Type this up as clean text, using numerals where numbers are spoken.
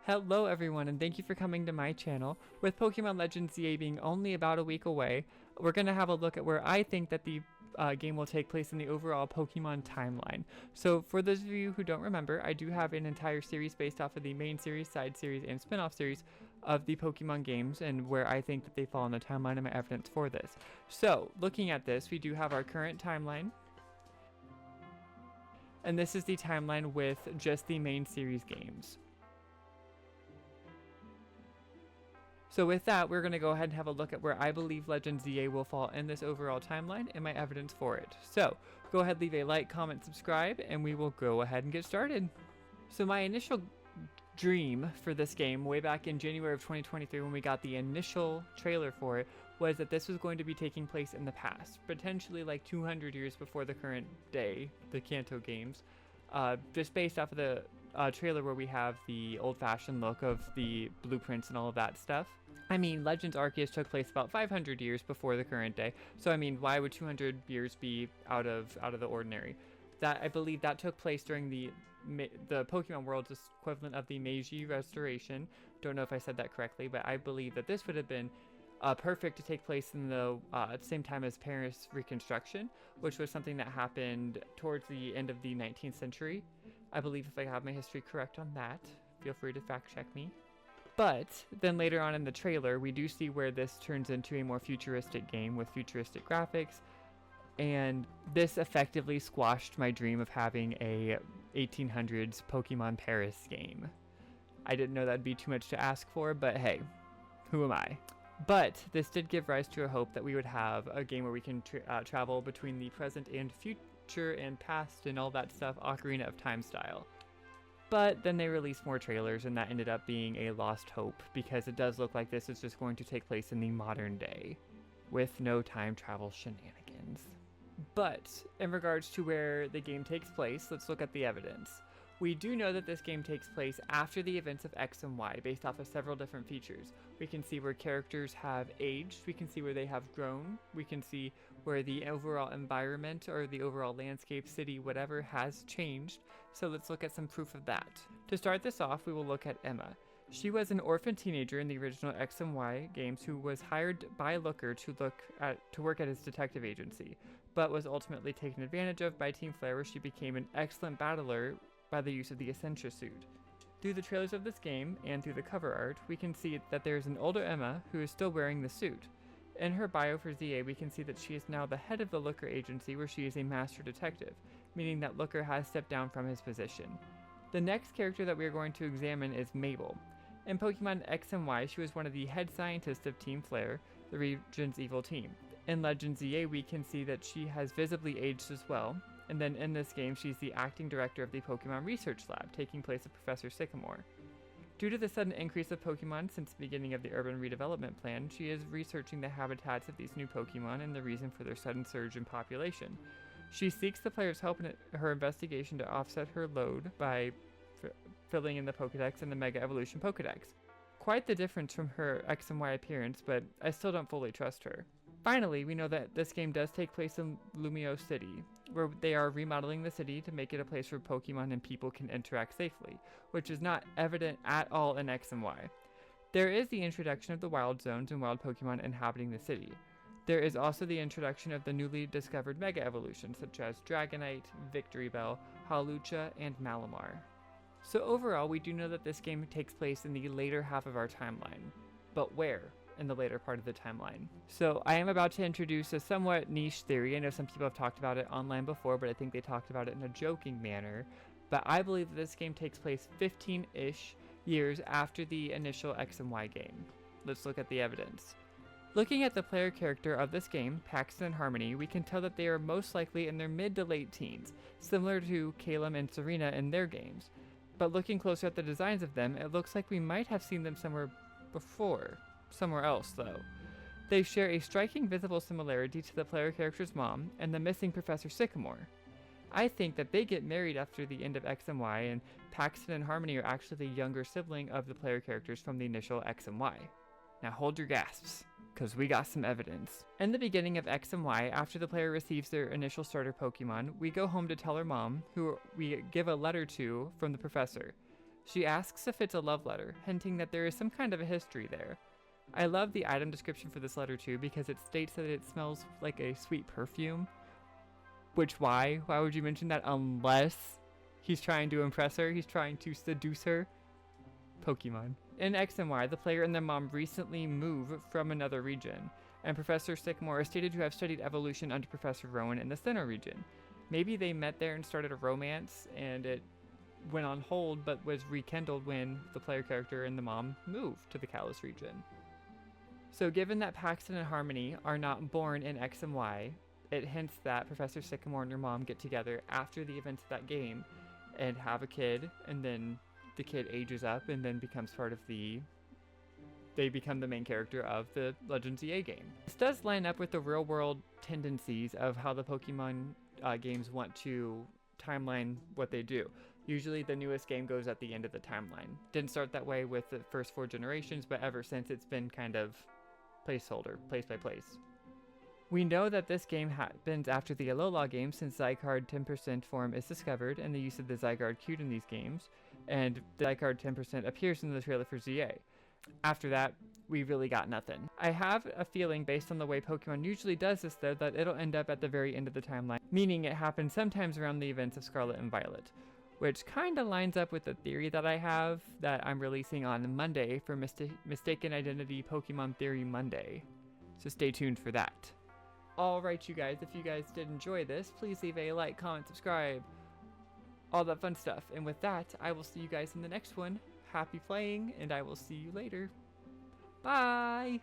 Hello everyone, and thank you for coming to my channel. With Pokémon Legends Z-A being only about a week away, we're going to have a look at where I think that the game will take place in the overall Pokémon timeline. So for those of you who don't remember, I do have an entire series based off of the main series, side series, and spin-off series of the Pokémon games, and where I think that they fall in the timeline and my evidence for this. So looking at this, we do have our current timeline, and this is the timeline with just the main series games. So with that, we're going to go ahead and have a look at where I believe Legends Z-A will fall in this overall timeline and my evidence for it. So go ahead, leave a like, comment, subscribe, and we will go ahead and get started. So my initial dream for this game way back in January of 2023 when we got the initial trailer for it was that this was going to be taking place in the past, potentially like 200 years before the current day, the Kanto games, just based off of the trailer where we have the old-fashioned look of the blueprints and all of that stuff. I mean, Legends Arceus took place about 500 years before the current day, so I mean, why would 200 years be out of the ordinary? That I believe that took place during the Pokemon world's equivalent of the Meiji Restoration. Don't know if I said that correctly, but I believe that this would have been perfect to take place in the same time as Paris Reconstruction, which was something that happened towards the end of the 19th century. I believe if I have my history correct on that. Feel free to fact check me. But then later on in the trailer, we do see where this turns into a more futuristic game with futuristic graphics, and this effectively squashed my dream of having a 1800s Pokemon Paris game. I didn't know that'd be too much to ask for, but hey, who am I? But this did give rise to a hope that we would have a game where we can travel between the present and future and past and all that stuff, Ocarina of Time style. But then they released more trailers and that ended up being a lost hope, because it does look like this is just going to take place in the modern day with no time travel shenanigans. But in regards to where the game takes place, let's look at the evidence. We do know that this game takes place after the events of X and Y, based off of several different features. We can see where characters have aged, we can see where they have grown, we can see where the overall environment or the overall landscape, city, whatever has changed. So let's look at some proof of that. To start this off, we will look at Emma. She was an orphan teenager in the original X and Y games who was hired by Looker to work at his detective agency, but was ultimately taken advantage of by Team Flare, where she became an excellent battler by the use of the Essentia suit. Through the trailers of this game and through the cover art, we can see that there is an older Emma who is still wearing the suit. In her bio for Z-A, we can see that she is now the head of the Looker agency, where she is a master detective, meaning that Looker has stepped down from his position. The next character that we are going to examine is Mabel. In Pokemon X and Y, she was one of the head scientists of Team Flare, the region's evil team. In Legends Z-A, we can see that she has visibly aged as well, and then in this game, she's the acting director of the Pokemon Research Lab, taking place of Professor Sycamore. Due to the sudden increase of Pokemon since the beginning of the urban redevelopment plan, she is researching the habitats of these new Pokemon and the reason for their sudden surge in population. She seeks the player's help in her investigation to offset her load by filling in the Pokedex and the Mega Evolution Pokedex. Quite the difference from her X and Y appearance, but I still don't fully trust her. Finally, we know that this game does take place in Lumiose City, where they are remodeling the city to make it a place where Pokemon and people can interact safely, which is not evident at all in X and Y. There is the introduction of the wild zones and wild Pokemon inhabiting the city. There is also the introduction of the newly discovered Mega Evolutions, such as Dragonite, Victorybell, Hawlucha, and Malamar. So overall, we do know that this game takes place in the later half of our timeline. But where in the later part of the timeline? So I am about to introduce a somewhat niche theory. I know some people have talked about it online before, but I think they talked about it in a joking manner. But I believe that this game takes place 15-ish years after the initial X and Y game. Let's look at the evidence. Looking at the player character of this game, Paxton and Harmony, we can tell that they are most likely in their mid to late teens, similar to Caleb and Serena in their games. But looking closer at the designs of them, it looks like we might have seen them somewhere else though. They share a striking visible similarity to the player character's mom and the missing Professor Sycamore. I think that they get married after the end of X and Y, and Paxton and Harmony are actually the younger sibling of the player characters from the initial X and Y. Now hold your gasps, because we got some evidence. In the beginning of X and Y, after the player receives their initial starter Pokemon, we go home to tell her mom, who we give a letter to from the professor. She asks if it's a love letter, hinting that there is some kind of a history there. I love the item description for this letter too, because it states that it smells like a sweet perfume. Which, why? Why would you mention that unless he's trying to impress her? He's trying to seduce her? Pokemon. In X and Y, the player and their mom recently moved from another region, and Professor Sycamore is stated to have studied evolution under Professor Rowan in the Sinnoh region. Maybe they met there and started a romance, and it went on hold but was rekindled when the player character and the mom moved to the Kalos region. So given that Paxton and Harmony are not born in X and Y, it hints that Professor Sycamore and her mom get together after the events of that game and have a kid, and then the kid ages up and then becomes part of they become the main character of the Legends Z-A game. This does line up with the real world tendencies of how the Pokemon games want to timeline what they do. Usually the newest game goes at the end of the timeline. Didn't start that way with the first 4 generations, but ever since it's been kind of placeholder, place by place. We know that this game happens after the Alola game, since Zygarde 10% form is discovered and the use of the Zygarde cute in these games, and the Zygarde 10% appears in the trailer for ZA. After that, we really got nothing. I have a feeling, based on the way Pokemon usually does this though, that it'll end up at the very end of the timeline, meaning it happens sometimes around the events of Scarlet and Violet, which kinda lines up with the theory that I have that I'm releasing on Monday for Mistaken Identity Pokemon Theory Monday. So stay tuned for that. Alright you guys, if you guys did enjoy this, please leave a like, comment, subscribe, all that fun stuff. And with that, I will see you guys in the next one. Happy playing, and I will see you later. Bye!